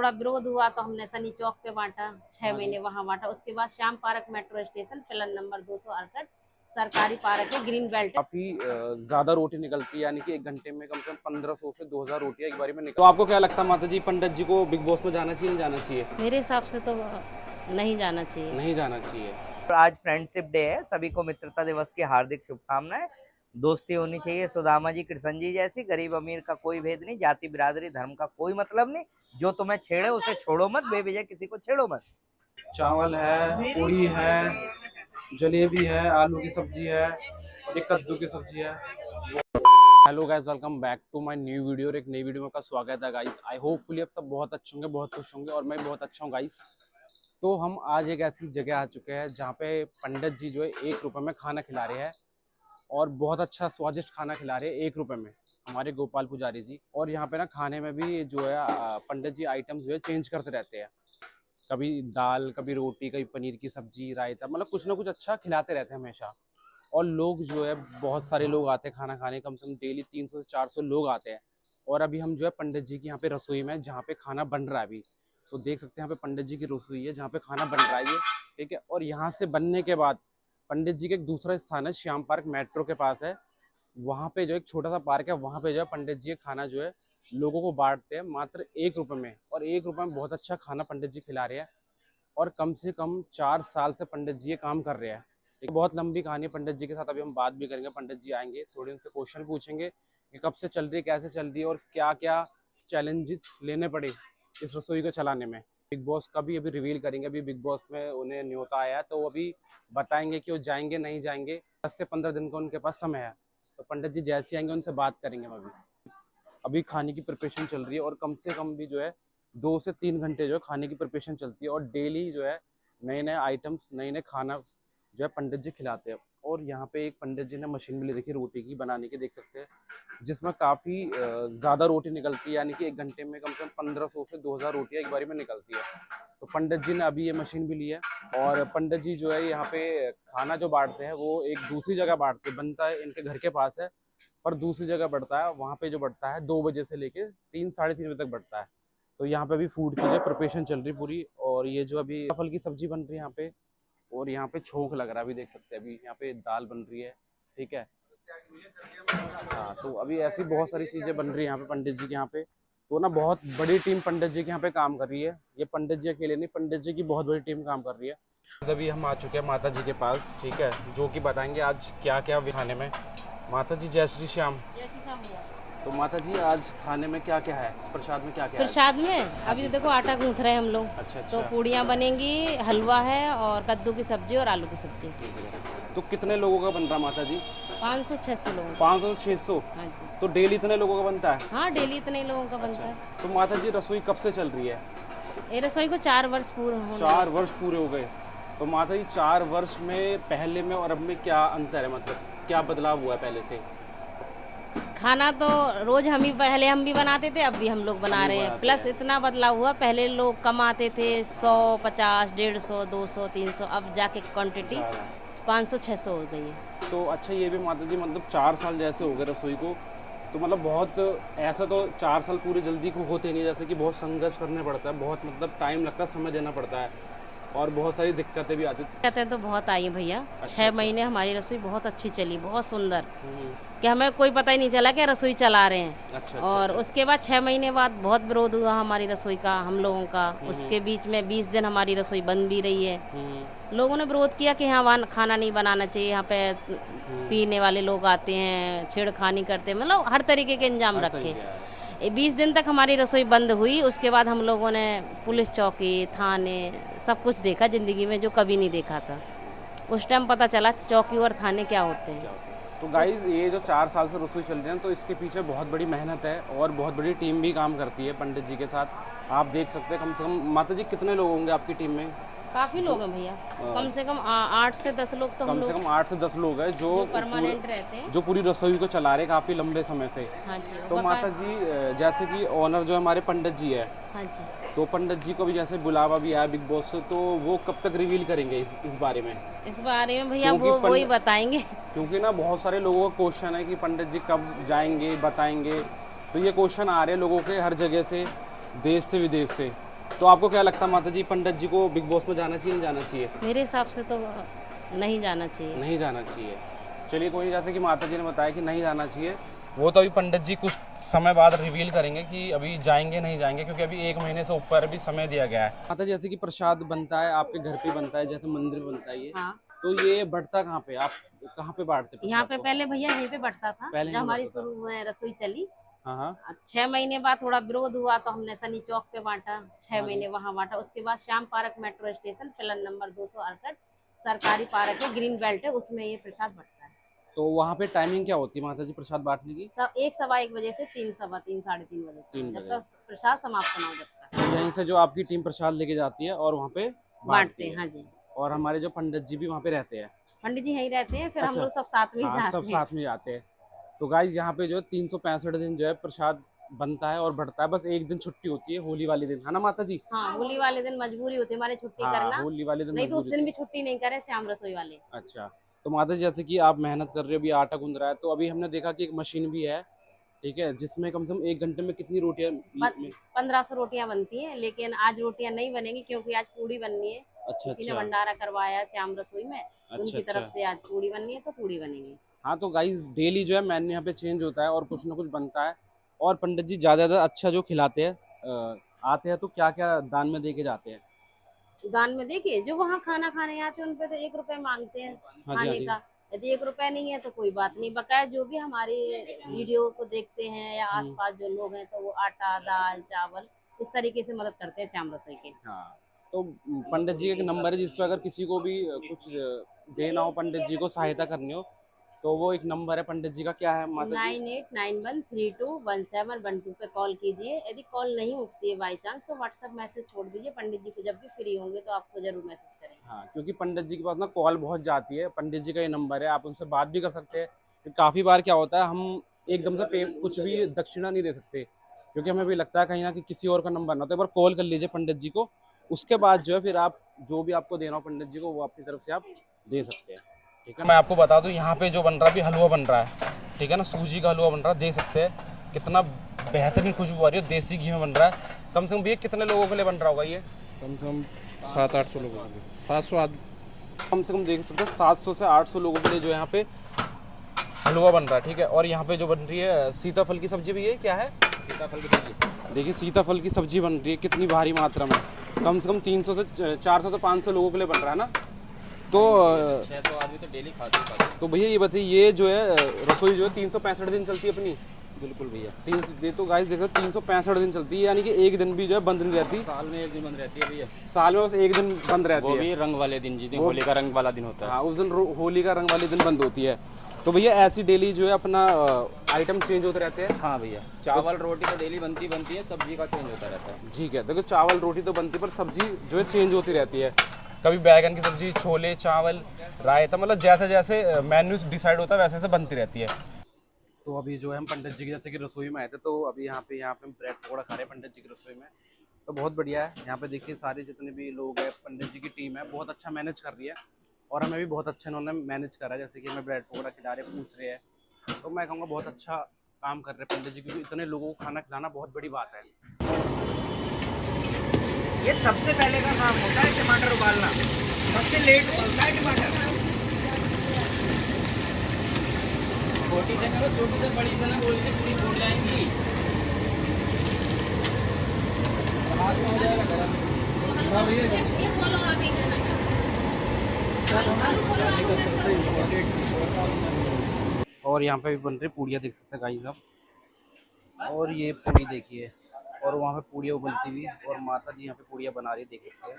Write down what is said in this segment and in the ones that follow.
थोड़ा विरोध हुआ तो हमने सनी चौक पे बांटा, 6 हाँ जी। महीने वहां बांटा। उसके बाद Shyam park metro station pillar number 268 सरकारी पार्क है, ग्रीन बेल्ट। काफी ज्यादा रोटी निकलती है, यानी कि 1 घंटे में कम से कम 1500 से 2000 रोटियां एक बारी में निकल। तो आपको क्या लगता है माता जी, पंडित जी को बिग बॉस में जाना चाहिए, नहीं जाना चाहिए? मेरे हिसाब से तो नहीं जाना चाहिए। नहीं जाना चाहिए। आज फ्रेंडशिप डे है, सभी को मित्रता दिवस की हार्दिक शुभकामनाएं। दोस्ती होनी चाहिए सुदामा जी कृष्ण जी जैसी, गरीब अमीर का कोई भेद नहीं, जाति बिरादरी धर्म का कोई मतलब नहीं। जो तुम्हें छेड़े उसे छोड़ो मत, बेवजह किसी को छेड़ो मत। चावल है, पूरी है, जलेबी है, आलू की सब्जी है, एक कद्दू की सब्जी है। Hello guys, welcome back to my new video. और एक नई वीडियो में आपका स्वागत है गाइस। आई होपफुली आप सब बहुत अच्छे होंगे, बहुत खुश होंगे, और मैं बहुत अच्छा हूँ गाइस। तो हम आज एक ऐसी जगह आ चुके हैं जहाँ पे पंडित जी जो है 1 रुपए में खाना खिला रहे हैं, और बहुत अच्छा स्वादिष्ट खाना खिला रहे हैं 1 रुपए में, हमारे गोपाल पुजारी जी। और यहाँ पे ना खाने में भी जो है पंडित जी आइटम्स जो है चेंज करते रहते हैं, कभी दाल, कभी रोटी, कभी पनीर की सब्जी, रायता, मतलब कुछ ना कुछ अच्छा खिलाते रहते हैं हमेशा। और लोग जो है, बहुत सारे लोग आते हैं खाना खाने, कम से कम डेली 300 से 400 लोग आते हैं। और अभी हम जो है पंडित जी की यहाँ पे रसोई में, जहाँ पे खाना बन रहा है अभी, तो देख सकते हैं यहाँ पे पंडित जी की रसोई है जहाँ पे खाना बन रहा है ये, ठीक है। और यहाँ से बनने के बाद पंडित जी का एक दूसरा स्थान है, श्याम पार्क मेट्रो के पास है, वहाँ पे जो एक छोटा सा पार्क है, वहाँ पे जो है पंडित जी खाना जो है लोगों को बांटते हैं मात्र 1 रुपए में। और 1 रुपए में बहुत अच्छा खाना पंडित जी खिला रहे हैं, और कम से कम 4 साल से पंडित जी ये काम कर रहे हैं। एक बहुत लंबी कहानी है पंडित जी के साथ, अभी हम बात भी करेंगे। पंडित जी आएंगे, थोड़े उनसे क्वेश्चन पूछेंगे कि कब से चल रही है, कैसे चल रही है, और क्या क्या चैलेंजेस लेने पड़े इस रसोई को चलाने में। बिग बॉस का भी अभी रिवील करेंगे। अभी बिग बॉस में उन्हें न्योता आया है, तो वो अभी बताएंगे कि वो जाएंगे नहीं जाएंगे। 10 से 15 दिन का उनके पास समय है, तो पंडित जी जैसे आएंगे उनसे बात करेंगे हम। अभी खाने की प्रिपरेशन चल रही है, और कम से कम भी जो है 2 से 3 घंटे जो है खाने की प्रिपरेशन चलती है, और डेली जो है नए नए आइटम्स, नए नए खाना जो है पंडित जी खिलाते हैं। और यहाँ पे एक पंडित जी ने मशीन भी ले रखी है रोटी की बनाने की, देख सकते हैं, जिसमें काफ़ी ज़्यादा रोटी निकलती है, यानी कि 1 घंटे में कम से कम 1500 से 2000 रोटियाँ एक बारी में निकलती है। तो पंडित जी ने अभी ये मशीन भी ली है, और पंडित जी जो है यहाँ पे खाना जो बांटते हैं वो एक दूसरी जगह बांटते, बनता है इनके घर के पास है, पर दूसरी जगह बढ़ता है। वहाँ पे जो बढ़ता है 2 बजे से लेके 3 साढ़े 3 बजे तक बढ़ता है। तो यहाँ पे अभी फूड की जो प्रिपरेशन चल रही पूरी। और ये जो अभी फल की सब्जी बन रही है यहाँ पे, और यहाँ पे छोंक लग रहा है, अभी देख सकते हैं। अभी यहाँ पे दाल बन रही है, ठीक है। हाँ, तो अभी ऐसी बहुत सारी चीजें बन रही है यहाँ पे पंडित जी के यहाँ पे। तो ना बहुत बड़ी टीम पंडित जी के यहाँ पे काम कर रही है। ये पंडित जी अकेले नहीं, पंडित जी की बहुत बड़ी टीम काम कर रही है। अभी हम आ चुके हैं माता जी के पास, ठीक है, जो कि बताएंगे आज क्या क्या खाने में। माता जी जय श्री श्याम। तो माता जी आज खाने में क्या क्या है, प्रसाद में क्या क्या है? प्रसाद में अभी तो देखो आटा गूंथ रहे हैं हम लोग। अच्छा तो अच्छा। पूड़ियाँ बनेंगी, हलवा है, और कद्दू की सब्जी और आलू की सब्जी। तो कितने लोगों का बन रहा माता जी? 500-600 लोगों का। 500 से 600। हाँ जी। तो डेली इतने लोगों का बनता है? हाँ, डेली इतने लोगों का बनता है। तो माता जी रसोई कब से चल रही है? ये रसोई को 4 वर्ष पूरे होने 4 वर्ष पूरे हो गए। तो माता जी 4 वर्ष में पहले में और अब में क्या अंतर है, मतलब क्या बदलाव हुआ है पहले से? खाना तो रोज पहले हम भी बनाते थे, अब भी हम लोग बना रहे हैं। प्लस इतना बदलाव हुआ, पहले लोग कम आते थे, 100, 50, 150, 200, 300, अब जाके क्वांटिटी 500-600 हो गई है। तो अच्छा, ये भी माता जी मतलब 4 साल जैसे हो गए रसोई को, तो मतलब बहुत ऐसा तो 4 साल पूरे जल्दी को होते नहीं, जैसे कि बहुत संघर्ष करने पड़ता है, बहुत मतलब टाइम लगता है, समय देना पड़ता है, और बहुत सारी दिक्कतें भी आती हैं। कहते हैं तो बहुत आई है भैया। 6 महीने हमारी रसोई बहुत अच्छी चली, बहुत सुंदर, हम्म, कि हमें कोई पता ही नहीं चला कि रसोई चला रहे हैं। अच्छा और उसके बाद 6 महीने बाद बहुत विरोध हुआ हमारी रसोई का, हम लोगों का। उसके बीच में 20 दिन हमारी रसोई बंद भी रही है। लोगों ने विरोध किया कि यहाँ खाना नहीं बनाना चाहिए, यहाँ पे पीने वाले लोग आते हैं, छेड़खानी करते हैं, मतलब हर तरीके के इंजाम रखे। 20 दिन तक हमारी रसोई बंद हुई। उसके बाद हम लोगों ने पुलिस चौकी, थाने, सब कुछ देखा ज़िंदगी में जो कभी नहीं देखा था। उस टाइम पता चला चौकी और थाने क्या होते हैं। तो गाइज, ये जो 4 साल से रसोई चल रही है, तो इसके पीछे बहुत बड़ी मेहनत है, और बहुत बड़ी टीम भी काम करती है पंडित जी के साथ। आप देख सकते हैं, कम से कम माता जी कितने लोग होंगे आपकी टीम में? काफी लोग हैं भैया, कम से कम 8 से 10 लोग तो हम कम से लोग कम 8 से 10 लोग हैं जो परमानेंट रहते हैं, जो पूरी रसोई को चला रहे काफ़ी लंबे समय से। हाँ जी। तो माता जी जैसे कि ओनर जो हमारे पंडित जी है, हाँ जी, तो पंडित जी को भी जैसे बुलावा भी आया बिग बॉस से, तो वो कब तक रिवील करेंगे इस बारे में? इस बारे में भैया क्योंकि वो ही बताएंगे। क्योंकि ना बहुत सारे लोगों का क्वेश्चन है कि पंडित जी कब जाएंगे, बताएंगे। तो ये क्वेश्चन आ रहे हैं लोगों के हर जगह से, देश से विदेश से। तो आपको क्या लगता है माता जी, पंडित जी को बिग बॉस में जाना चाहिए नहीं जाना चाहिए? मेरे हिसाब से तो नहीं जाना चाहिए। नहीं जाना चाहिए। चलिए कोई नहीं, जैसे कि माता जी ने बताया कि नहीं जाना चाहिए, वो तो अभी पंडित जी कुछ समय बाद रिवील करेंगे कि अभी जाएंगे नहीं जाएंगे, क्योंकि अभी 1 महीने से ऊपर भी समय दिया गया है। माता जी, जैसे कि प्रसाद बनता है आपके घर पे बनता है, जैसे मंदिर बनता है ये, हाँ, तो ये बढ़ता कहाँ पे, आप कहाँ पे बांटते यहाँ प्रसाद पे को? पहले भैया यहीं पे बढ़ता था। पहले जब यहीं हमारी बढ़ता था। शुरू में रसोई चली, हाँ हाँ 6 महीने बाद थोड़ा विरोध हुआ तो हमने सनी चौक पे बांटा, 6 हाँ जी। महीने वहाँ बांटा। उसके बाद Shyam park metro station pillar number 268 सरकारी पार्क है, ग्रीन बेल्ट है, उसमें ये प्रसाद बढ़ता है। तो वहाँ पे टाइमिंग क्या होती है माता जी प्रसाद बांटने की? सब 1 सवा 1 बजे से 3 सवा 3 साढ़े 3 बजे तक, 3 जब बजे। तक प्रसाद समाप्त ना हो जाता है। तो यहीं से जो आपकी टीम प्रसाद लेके जाती है और वहाँ पे बांटते बांटती हैं, है, हाँ जी। और हमारे जो पंडित जी भी वहाँ पे रहते हैं। पंडित जी यहीं रहते हैं, फिर हम अच्छा, लोग सब साथ में ही हाँ सब जाते हैं। साथ में जाते हैं। तो गाइज यहाँ पे जो है 365 दिन जो है प्रसाद बनता है और बढ़ता है, बस एक दिन छुट्टी होती है, होली वाले दिन, है ना माता जी? हाँ, होली वाले दिन मजबूरी होती है हमारी छुट्टी हाँ, करना, होली वाले दिन नहीं तो उस मजबूरी दिन होती भी छुट्टी नहीं करे श्याम रसोई वाले। है। अच्छा, तो माता जी जैसे कि आप मेहनत कर रहे हो, अभी आटा गूंद रहा है, तो अभी हमने देखा कि एक मशीन भी है, ठीक है, जिसमें कम से कम 1 घंटे में कितनी रोटियां 1500 रोटियां बनती हैं, लेकिन आज रोटियां नहीं बनेंगी क्योंकि आज पूड़ी बननी है। अच्छा किसी ने अच्छा भंडारा करवाया है श्याम रसोई में, अच्छा उनकी अच्छा। तरफ से आज पूड़ी बननी है तो पूड़ी बनेगी। हाँ, तो गाइस डेली जो है मेन्यू यहाँ पे चेंज होता है और कुछ ना कुछ बनता है, और पंडित जी ज़्यादा अच्छा जो खिलाते हैं, आते हैं तो क्या क्या दान में दे के जाते हैं? दान में देखिए, जो वहाँ खाना खाने आते हैं उन पे तो 1 रुपए मांगते हैं हाँ जी हाँ खाने जी। का। यदि 1 रुपए नहीं है तो कोई बात नहीं, बकाया जो भी हमारे वीडियो को देखते हैं या आसपास जो लोग हैं तो वो आटा दाल चावल इस तरीके से मदद करते हैं श्याम रसोई के। हाँ, तो पंडित जी का एक नंबर है जिस पे अगर किसी को भी कुछ देना हो, पंडित जी को सहायता करनी हो, तो वो एक नंबर है पंडित जी का, क्या है माता जी? 9891321712 पे कॉल कीजिए। यदि कॉल नहीं उठती है बाई चांस तो व्हाट्सएप मैसेज छोड़ दीजिए, पंडित जी को जब भी फ्री होंगे तो आपको जरूर मैसेज करेंगे। हाँ, क्योंकि पंडित जी के पास ना कॉल बहुत जाती है, पंडित जी का ये नंबर है, आप उनसे बात भी कर सकते हैं। काफ़ी बार क्या होता है, हम एकदम से कुछ भी दक्षिणा नहीं दे सकते, क्योंकि हमें भी लगता है कहीं ना कि किसी और का नंबर ना, तो एक बार कॉल कर लीजिए पंडित जी को, उसके बाद जो है फिर आप जो भी आपको देना हो पंडित जी को वो अपनी तरफ से आप दे सकते हैं, ठीक है। मैं आपको बता दूं, यहाँ पे जो बन रहा है अभी हलवा बन रहा है, ठीक है ना, सूजी का हलवा बन रहा है, देख सकते हैं कितना बेहतरीन खुशबू आ रही है, देसी घी में बन रहा है। कम से कम भैया कितने लोगों के लिए बन रहा होगा ये? कम से कम 700-800 लोगों के लिए, 700 आदमी। कम से कम देख सकते हैं 700 से 800 लोगों के लिए जो यहाँ पे हलवा बन रहा है, ठीक है। और यहाँ पे जो बन रही है सीताफल की सब्जी भी है, क्या है? सीताफल की सब्जी। देखिए सीताफल की सब्जी बन रही है कितनी भारी मात्रा में, कम से कम 300 से 400 से 500 लोगों के लिए बन रहा है ना, तो 600 आदमी तो डेली खाते ही खाते हैं। तो भैया ये बताइए, ये जो है रसोई जो है 365 दिन चलती है अपनी? बिल्कुल भैया, ये तो गाइस देखो 365 दिन चलती है, यानी कि एक दिन भी जो है बंद नहीं रहती। साल में एक दिन बंद रहती है भैया, साल में बस एक दिन बंद रहती वो है, भी रंग वाले दिन, जिस दिन होली का रंग वाला दिन होता है। हाँ उस दिन होली का रंग वाले दिन बंद होती है। तो भैया ऐसी डेली जो है अपना आइटम चेंज होते रहते हैं? हाँ भैया, चावल रोटी तो डेली बनती है, सब्जी का चेंज होता रहता है। ठीक है, देखो चावल रोटी तो बनती है पर सब्जी जो है चेंज होती रहती है, कभी बैगन की सब्जी, छोले चावल, रायता, मतलब जैसे जैसे मेन्यूज डिसाइड होता है वैसे वैसे बनती रहती है। तो अभी जो है हम पंडित जी की जैसे कि रसोई में आए थे, तो अभी यहाँ पे हम ब्रेड पकौड़ा खा रहे हैं पंडित जी की रसोई में, तो बहुत बढ़िया है। यहाँ पे देखिए सारे जितने भी लोग हैं, पंडित जी की टीम है, बहुत अच्छा मैनेज कर रही है, और हमें भी बहुत अच्छा इन्होंने मैनेज करा है। जैसे कि हमें ब्रेड पकौड़ा खिला रहे, पूछ रहे हैं, तो मैं कहूँगा बहुत अच्छा काम कर रहे हैं पंडित जी, क्योंकि इतने लोगों को खाना खिलाना बहुत बड़ी बात है। ये सबसे पहले का काम होता है टमाटर उबालना, सबसे लेट उबलता है टमाटर। छोटी से करो, छोटी से बड़ी से ना बोल के पूरी फूट जाएंगी। हो जाएगा गरम। और यहाँ पे भी बन रही पूड़ियाँ, देख सकते हैं गाइस आप, और ये पूड़ी देखिए, और वहाँ पे पूड़ियाँ उबलती हुई, और माता जी यहाँ पे पूड़ियाँ बना रही है, देख सकते हैं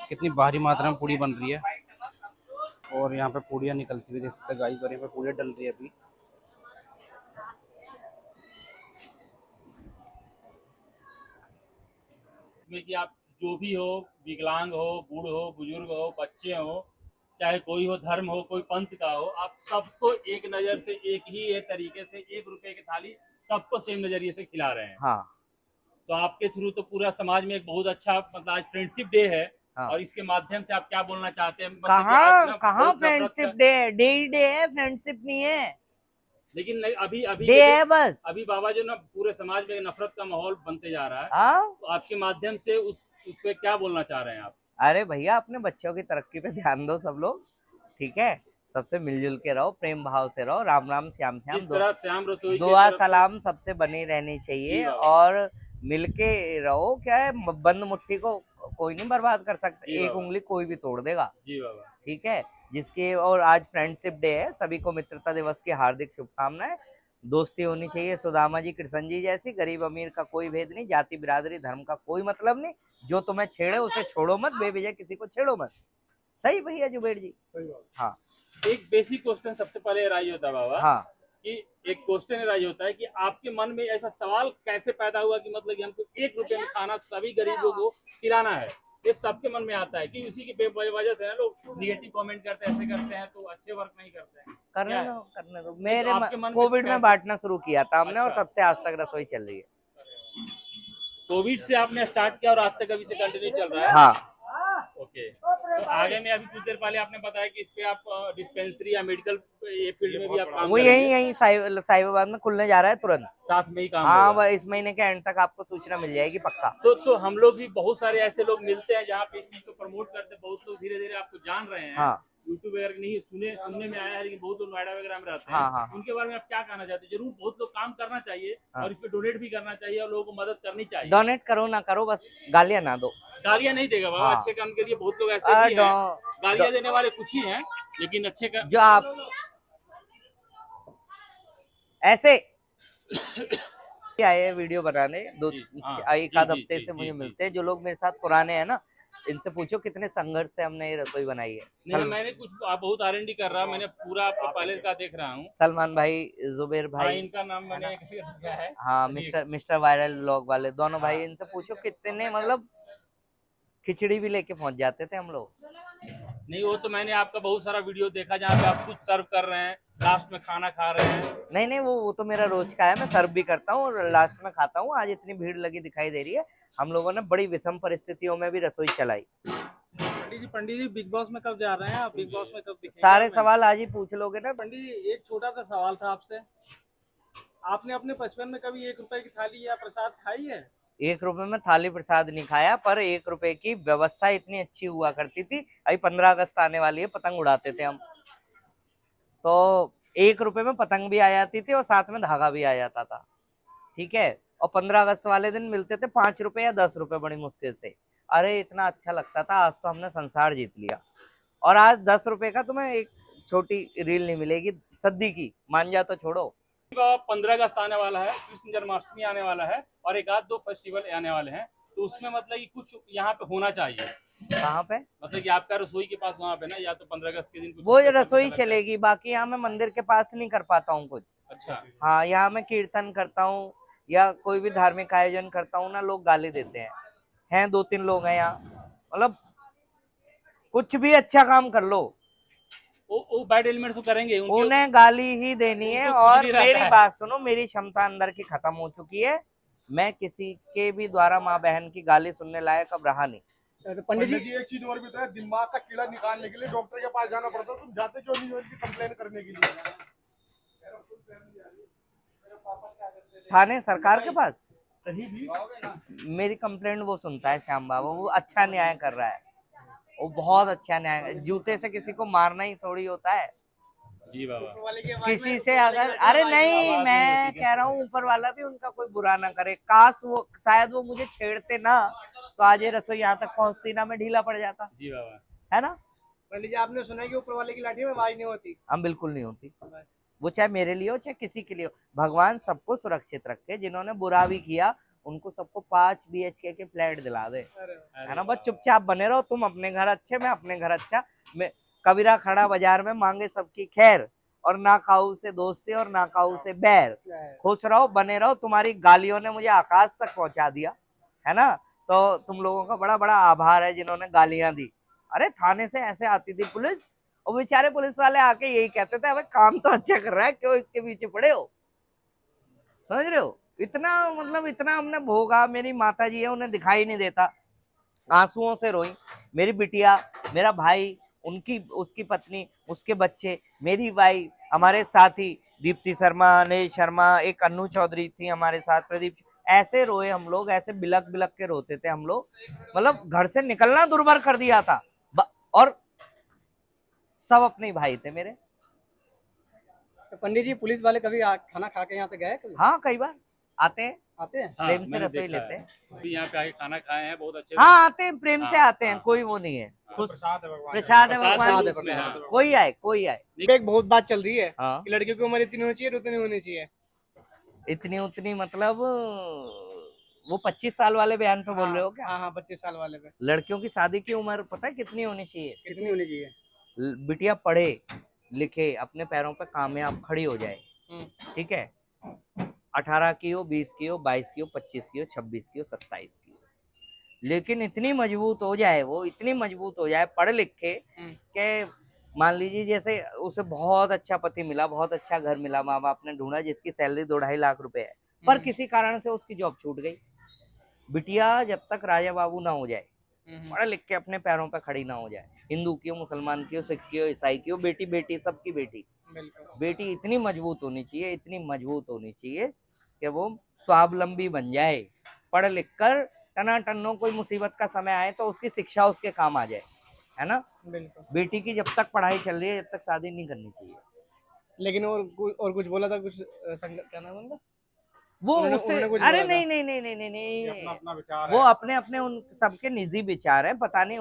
कितनी भारी मात्रा में पूड़ी बन रही है, और यहाँ पे पूड़ियाँ निकलती हुई देख सकते हैं गाइस, और यहाँ पे पूड़ियाँ डल रही है अभी। इसमें कि आप जो भी हो, विकलांग हो, बूढ़ हो, बुजुर्ग हो, बच्चे हो, चाहे कोई हो, धर्म हो, कोई पंथ का हो, आप सबको एक नज़र से, एक ही तरीके से 1 रुपए की थाली सबको सेम नज़रिए से खिला रहे हैं। हाँ तो आपके थ्रू तो पूरा समाज में एक बहुत अच्छा, मतलब आज फ्रेंडशिप डे है। हाँ। और इसके माध्यम से आप क्या बोलना चाहते हैं? मतलब कि कहाँ आज ना कहाँ बहुत नफरत फ्रेंडशिप डे, डे ही डे है, फ्रेंडशिप नहीं है। लेकिन नहीं, अभी अभी डे है बस। अभी बाबा जो ना पूरे समाज में नफरत का माहौल बनते जा रहा है, हाँ, तो आपके माध्यम से उस पे क्या बोलना चाह रहे हैं आप? अरे भैया अपने बच्चों की तरक्की पे ध्यान दो सब लोग, ठीक है। सबसे मिलजुल के रहो, प्रेम भाव से रहो, राम राम श्याम श्याम, जिस तरह श्याम रसोई की दुआ तरफ से- सलाम सबसे बनी रहनी जी चाहिए। बाबा। और मिलके रहो, क्या है, बंद मुट्ठी को कोई नहीं बर्बाद कर सकता, जी एक बाबा। उंगली कोई भी तोड़ देगा, जी बाबा। ठीक है। जिसके और आज फ्रेंडशिप डे है, सभी को मित्रता दिवस की हार्दिक शुभकामनाएं। दोस्ती होनी चाहिए सुदामा जी कृष्ण जी जैसी, गरीब अमीर का कोई भेद नहीं, जाति बिरादरी धर्म का कोई मतलब नहीं, जो तुम्हें छेड़े उसे छोड़ो मत, बेवजह किसी को छेड़ो मत। सही भैया जुबेर जी? हाँ एक बेसिक क्वेश्चन सबसे पहले राइज होता है बाबा, हाँ। कि एक क्वेश्चन राइज होता है कि आपके मन में ऐसा सवाल कैसे पैदा हुआ कि मतलब कि हमको 1 रुपए में खाना सभी गरीबों को खिलाना है? ये सबके मन में आता है कि उसी की वजह से ना लोग निगेटिव कमेंट करते हैं, ऐसे करते हैं तो अच्छे वर्क नहीं करते हैं। करने क्या दो है? करने दो। आपके मन में कोविड में कैसे- बांटना शुरू किया था हमने, और अच्छा। तब से आज तक रसोई चल रही है। कोविड से आपने स्टार्ट किया और आज तक अभी से कंटिन्यू चल रहा है? हाँ ओके। तो आगे में अभी कुछ देर पहले आपने बताया कि इस पे आप डिस्पेंसरी या मेडिकल ये फील्ड में भी आप काम वो करेंगे। यही साहिबाबाद में खुलने जा रहा है तुरंत। साथ में ही काम हाँ, होगा। वह इस महीने के एंड तक आपको सूचना मिल जाएगी पक्का। तो हम लोग भी बहुत सारे ऐसे लोग मिलते हैं जहाँ पे इस चीज को प्रमोट करते हैं, बहुत लोग धीरे धीरे आपको जान रहे हैं। हाँ। यूट्यूब वगैरह नहीं सुनने में आया है, लेकिन बहुत लोग नोएडा वगैरह में रहते हैं। हाँ, हाँ। उनके बारे में आप क्या कहना चाहते हैं? जरूर बहुत लोग काम करना चाहिए, हाँ। और इस पे डोनेट भी करना चाहिए और लोगों को मदद करनी चाहिए। डोनेट करो ना करो, बस गालियां ना दो। गालियां नहीं देगा बाबा, हाँ। अच्छे काम के लिए बहुत लोग ऐसे भी हैं, गालियां देने वाले कुछ ही हैं, लेकिन अच्छे का जो आप ऐसे आए वीडियो बनाने दो जी, हाँ, एक जी, आध जी, हफ्ते जी, से मुझे जी, मिलते हैं जो लोग मेरे साथ पुराने हैं ना, इनसे पूछो कितने संघर्ष से हमने ये रसोई बनाई है। नहीं, मैंने कुछ आप बहुत R&D कर रहा, मैंने पूरा आपको पहले का देख रहा हूँ। सलमान भाई, जुबेर हाँ, भाई, इनका नाम मैंने क्या है? हाँ, मिस्टर वायरल व्लॉग वाले दोनों भाई, इनसे पूछो कितने मतलब खिचड़ी भी लेके पहुंच जाते थे हम लोग। नहीं, वो तो मैंने आपका बहुत सारा वीडियो देखा जहाँ पे आप खुद सर्व कर रहे हैं, लास्ट में खाना खा रहे हैं। नहीं वो तो मेरा रोज का है, मैं सर्व भी करता हूँ और लास्ट में खाता हूँ। आज इतनी भीड़ लगी दिखाई दे रही है। हम लोगों ने बड़ी विषम परिस्थितियों में भी रसोई चलाई। पंडित जी बिग बॉस में कब जा रहे हैं आप? बिग बॉस में कब दिखेंगे? सारे सवाल आज ही पूछ लोगे ना। पंडित जी एक छोटा सा सवाल था आपसे, आपने अपने बचपन में कभी 1 रुपए की थाली या प्रसाद खाई है? 1 रुपए में थाली प्रसाद नहीं खाया, पर 1 रुपए की व्यवस्था इतनी अच्छी हुआ करती थी। अभी 15 अगस्त आने वाली है, पतंग उड़ाते थे हम, तो 1 रुपए में पतंग भी आ जाती थी और साथ में धागा भी आ जाता था, ठीक है। और 15 अगस्त वाले दिन मिलते थे 5 रुपए या 10 रुपए बड़ी मुश्किल से। अरे इतना अच्छा लगता था, आज तो हमने संसार जीत लिया। और आज 10 रुपए का तुम्हें एक छोटी रील नहीं मिलेगी सद्दी की, मान जा तो छोड़ो। 15 अगस्त आने वाला है, कृष्ण जन्माष्टमी आने वाला है, और एक आध दो फेस्टिवल आने वाले हैं, तो उसमें मतलब कि कुछ यहाँ पे होना चाहिए। कहाँ पे? मतलब कि आपका रसोई के पास वहाँ पे ना, या तो 15 अगस्त के दिन कुछ वो रसोई चलेगी, बाकी यहाँ मैं मंदिर के पास नहीं कर पाता हूँ कुछ। अच्छा। हाँ, यहाँ मैं कीर्तन करता हूँ या कोई भी धार्मिक आयोजन करता हूँ ना, लोग गाली देते हैं 2-3 लोग हैं यहाँ। मतलब कुछ भी अच्छा काम कर लो, वो बैड एलिमेंट्स तो करेंगे, उन्हें गाली ही देनी है। उनको और खुद ही रहता मेरी है। बात सुनो, मेरी क्षमता अंदर की खत्म हो चुकी है। मैं किसी के भी द्वारा माँ बहन की गाली सुनने लायक अब रहा नहीं। पंडित जी एक चीज और भी तो है, दिमाग का कीड़ा निकालने के लिए डॉक्टर के पास जाना पड़ता है, तुम जाते क्यों नहीं हो इनकी कंप्लेन करने के लिए? थाने सरकार के पास कहीं भी मेरी कंप्लेंट वो सुनता है, श्याम बाबा, वो अच्छा न्याय कर रहा है, वो बहुत अच्छा न्याय। जूते से किसी को मारना ही थोड़ी होता है। जी बाबा। किसी से अगर, अरे नहीं, मैं कह रहा हूँ ऊपर वाला भी उनका कोई बुरा ना करे। काश वो, शायद वो मुझे छेड़ते ना तो आज ये रसोई यहाँ तक पहुँचती ना, मैं ढीला पड़ जाता, जी बाबा। है ना। पंडित जी आपने सुना है कि ऊपर वाले की लाठी में आवाज नहीं होती? हम बिल्कुल नहीं होती, वो चाहे मेरे लिए हो चाहे किसी के लिए हो। भगवान सबको सुरक्षित रखे, जिन्होंने बुरा भी किया उनको सबको 5 BHK के फ्लैट दिला दे, है ना। बस चुपचाप बने रहो, तुम अपने घर अच्छे, मैं अपने घर अच्छा। मैं कबीरा खड़ा बाजार में मांगे सबकी खैर, और ना खाऊ से दोस्ती और ना खाऊ से बैर। खुश रहो, बने रहो। तुम्हारी गालियों ने मुझे आकाश तक पहुंचा दिया, है ना। तो तुम लोगों का बड़ा बड़ा आभार है जिन्होंने गालियां दी। अरे थाने से ऐसे आती थी पुलिस, और बेचारे पुलिस वाले आके यही कहते थे, अबे काम तो अच्छा कर रहा है, क्यों इसके पीछे पड़े हो। समझ रहे हो, इतना मतलब इतना हमने भोगा। मेरी माता जी है, उन्हें दिखाई नहीं देता, आंसुओं से रोई। मेरी बिटिया, मेरा भाई, उनकी उसकी पत्नी, उसके बच्चे, मेरी वाइफ, हमारे साथी, दीप्ति शर्मा, अनिल शर्मा, एक अन्नू चौधरी थी हमारे साथ, प्रदीप, ऐसे रोए हम लोग, ऐसे बिलक बिलक के रोते थे हम लोग, मतलब घर से निकलना दुर्भर कर दिया था। और सब अपने भाई थे मेरे। तो पंडित जी, पुलिस वाले कभी खाना खा के यहाँ से गए कभी? हाँ, कई बार आते हैं, हाँ, प्रेम से मैंने रसोई देखा लेते है। हैं। अभी यहाँ पे आके खाना खाए हैं, बहुत अच्छे। हाँ, आते हैं, प्रेम से हाँ, आते हैं, हाँ, कोई वो नहीं है, खुश प्रसाद है भगवान प्रसाद है प्रसाद भगवान, है भगवान, हाँ। कोई आए कोई आए। एक बहुत बात चल रही है हाँ, कि लड़कियों की उम्र इतनी होनी चाहिए, उतनी होनी चाहिए। इतनी उतनी मतलब वो 25 साल वाले बयान पे बोल रहे हो क्या? हाँ हाँ, 25 साल वाले पे लड़कियों की शादी की उम्र पता है कितनी होनी चाहिए? कितनी होनी चाहिए? बिटिया पढ़े लिखे, अपने पैरों पे कामयाब खड़ी हो जाए, ठीक है, 18 की हो, 20 की हो, 22 की हो, 25 की हो, 26 की हो, 27 की हो, लेकिन इतनी मजबूत हो जाए, वो इतनी मजबूत हो जाए, पढ़ लिख के, कि मान लीजिए जैसे उसे बहुत अच्छा पति मिला, बहुत अच्छा घर मिला, माँ बाप ने ढूंढा, जिसकी सैलरी 2-2.5 लाख रुपए है, पर किसी कारण से उसकी जॉब छूट गई। बिटिया जब तक राजा बाबू ना हो जाए, पढ़ लिख के अपने पैरों पे खड़ी ना हो जाए, हिंदू की हो, मुसलमान की हो, सिख की हो, ईसाई की हो, बेटी बेटी सबकी बेटी, बेटी इतनी मजबूत होनी चाहिए, इतनी मजबूत होनी चाहिए कि वो स्वावलंबी बन जाए, पढ़ लिख कर टनाटन्नो कोई मुसीबत का समय आए तो उसकी शिक्षा उसके काम आ जाए, है ना। बेटी की जब तक पढ़ाई चल रही है, जब तक शादी नहीं करनी चाहिए। लेकिन और कुछ बोला था, कुछ क्या नाम उनका? वो उससे अरे नहीं नहीं नहीं नहीं नहीं नहीं, अपना विचार वो अपने अपने उन सबके निजी विचार है, पता नहीं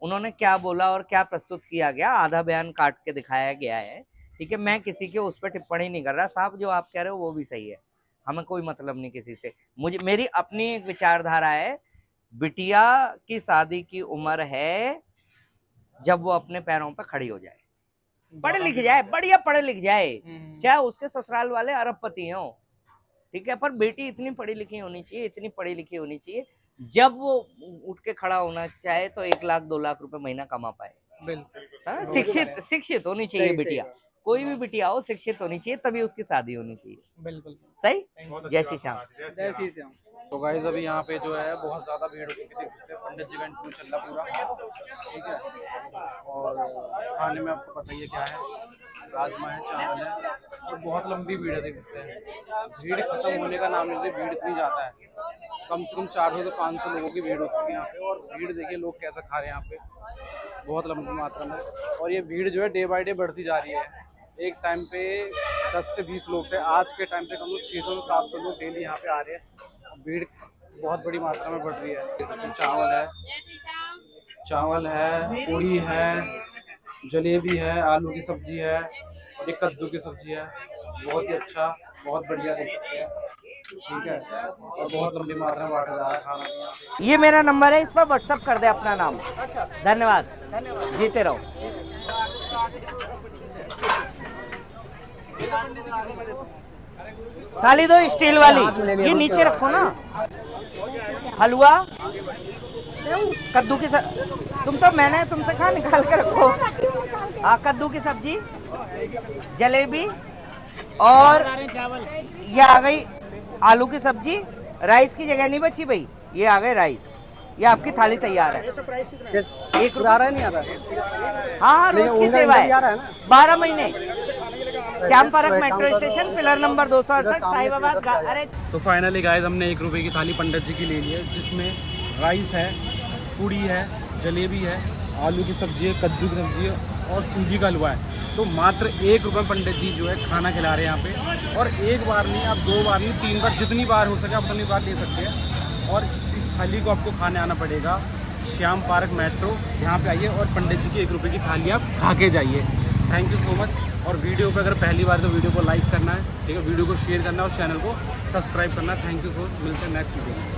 उन्होंने क्या बोला और क्या प्रस्तुत किया गया, आधा बयान काट के दिखाया गया है, ठीक है। मैं किसी के उस पर टिप्पणी नहीं कर रहा साहब, जो आप कह रहे हो वो भी सही है, हमें कोई मतलब नहीं किसी से। मुझे मेरी अपनी एक विचारधारा है, बिटिया की शादी की उम्र है जब वो अपने पैरों पर खड़ी हो जाए, पढ़ लिख जाए, बढ़िया पढ़ लिख जाए, चाहे उसके ससुराल वाले अरबपति हों, ठीक है, पर बेटी इतनी पढ़ी लिखी होनी चाहिए, इतनी पढ़ी लिखी होनी चाहिए, जब वो उठ के खड़ा होना चाहे तो 1 लाख 2 लाख रुपए महीना कमा पाए। बिल्कुल शिक्षित होनी चाहिए बिटिया, कोई भी बिटिया हो शिक्षित होनी चाहिए, तभी उसकी शादी होनी चाहिए। बिल्कुल सही। जय श्री श्याम। जय श्री श्याम। तो गाइस अभी यहाँ पे जो है बहुत ज़्यादा भीड़ हो चुकी है, देख सकते हैं पंडित जी का इंटरव्यू चल रहा पूरा, ठीक है। और खाने में आपको पता ही है क्या है, राजमा है, चावल है, और बहुत लंबी भीड़ है, देख सकते हैं। भीड़ खत्म होने का नाम नहीं ले, भीड़ इतनी ज़्यादा है, कम से कम 400 से 500 लोगों की भीड़ हो चुकी है यहाँ पे। और भीड़ देखिए लोग कैसा खा रहे हैं यहाँ पे, बहुत लंबी मात्रा में। और ये भीड़ जो है डे बाई डे बढ़ती जा रही है। एक टाइम पे 10 से 20 लोग थे, आज के टाइम पे कम लोग 600 से 700 लोग डेली यहाँ पे आ रहे हैं। भीड़ बहुत बड़ी मात्रा में बढ़ रही है। चावल है, पूरी है, जलेबी है, आलू की सब्जी है, और एक कद्दू की सब्जी है, बहुत ही अच्छा, बहुत बढ़िया, देख सकते हैं, ठीक है। और बहुत लंबी मात्रा में बांटा जा रहा है खाना। ये मेरा नंबर है, इस पर व्हाट्सअप कर दे अपना नाम। धन्यवाद, जीते रहो। थाली दो स्टील वाली, ये नीचे रखो ना। हलवा, कद्दू की तुम तो मैंने तुमसे कहा निकाल के रखो। हाँ, कद्दू की सब्जी, जलेबी, और ये आ गई आलू की सब्जी। राइस की जगह नहीं बची भाई, ये आ गए राइस। ये आपकी थाली तैयार है। 1 रुपया नहीं आ रहा। हाँ, रोज की सेवा है, 12 महीने। Shyam park metro station, pillar number 268, Sahibabad. अरे तो फाइनली गाइस हमने 1 रुपए की थाली पंडित जी की ले ली है, जिसमें राइस है, पूड़ी है, जलेबी है, आलू की सब्जी है, कद्दू की सब्जी है और सूजी का हलवा है। तो मात्र 1 रुपये पंडित जी जो है खाना खिला रहे हैं यहाँ पे। और एक बार नहीं, आप 2 बार नहीं, 3 बार, जितनी बार हो सके आप उतनी बार ले सकते हैं। और इस थाली को आपको खाने आना पड़ेगा श्याम पार्क मेट्रो, यहाँ पे आइए और पंडित जी की 1 रुपये की थाली आप खा के जाइए। Thank you so much. और वीडियो को अगर पहली बार तो वीडियो को लाइक करना है, ठीक है, वीडियो को शेयर करना है और चैनल को सब्सक्राइब करना है। थैंक यू सो मच, मिलते हैं नेक्स्ट वीडियो में।